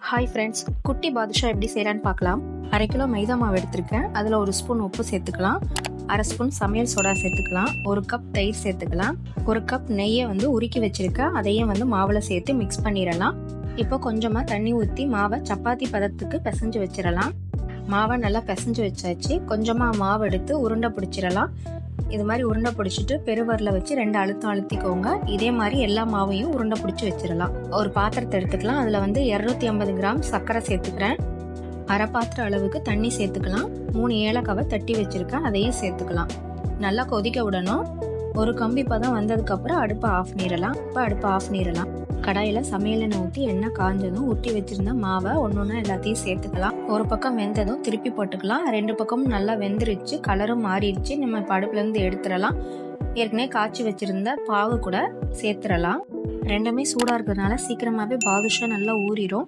Hi friends, குட்டி பாதுஷா எப்படி செய்யலான்னு பார்க்கலாம். 1/2 கிலோ மைதா மாவு எடுத்திருக்கேன். அதில் 1 ஸ்பூன் உப்பு சேர்த்துக்கலாம், 1/2 ஸ்பூன் சமையல் சோடா சேர்த்துக்கலாம், 1 கப் தயிர் சேர்த்துக்கலாம், 1 கப் நெய்யை உருக்கி வச்சிருக்கேன். அதையும் மாவில் சேர்த்து மிக்ஸ் பண்ணிடலாம். இப்போ கொஞ்சமாக தண்ணி ஊற்றி மாவை சப்பாத்தி பதத்துக்கு பிசைஞ்சு வச்சிடலாம். மாவை நல்லா பிசைஞ்சு வச்சாச்சு. கொஞ்சமாக மாவு எடுத்து உருண்டை பிடிச்சிடலாம். இது மாதிரி உருண்டை பிடிச்சிட்டு பெருவரில் வச்சு 2 அழுத்தம் அழுத்திக்கோங்க. இதே மாதிரி எல்லா மாவையும் உருண்டை பிடிச்சி வச்சிடலாம். ஒரு பாத்திரத்தை எடுத்துக்கலாம். அதில் 250 கிராம் சர்க்கரை சேர்த்துக்கிறேன். அரை பாத்திரம் அளவுக்கு தண்ணி சேர்த்துக்கலாம். 3 ஏலக்காவை தட்டி வச்சிருக்கேன், அதையும் சேர்த்துக்கலாம். நல்லா கொதிக்க விடணும். ஒரு கம்பி பதம் வந்ததுக்கப்புறம் அடுப்பை ஆஃப் பண்ணிடலாம். கடாயில் சமையல் எண்ணெய் ஊற்றி எண்ணெய் காஞ்சதும் ஊற்றி வச்சிருந்த மாவை ஒன்று எல்லாத்தையும் சேர்த்துக்கலாம். ஒரு பக்கம் வெந்ததும் திருப்பி போட்டுக்கலாம். 2 பக்கமும் நல்லா வெந்துருச்சு, கலரும் மாறிடுச்சு. நம்ம இப்போ அடுப்புலேருந்து எடுத்துடலாம். ஏற்கனவே காய்ச்சி வச்சிருந்த பாவு கூட சேர்த்துடலாம். ரெண்டுமே சூடாக இருக்கிறதுனால சீக்கிரமாகவே பாதுஷா நல்லா ஊறிடும்.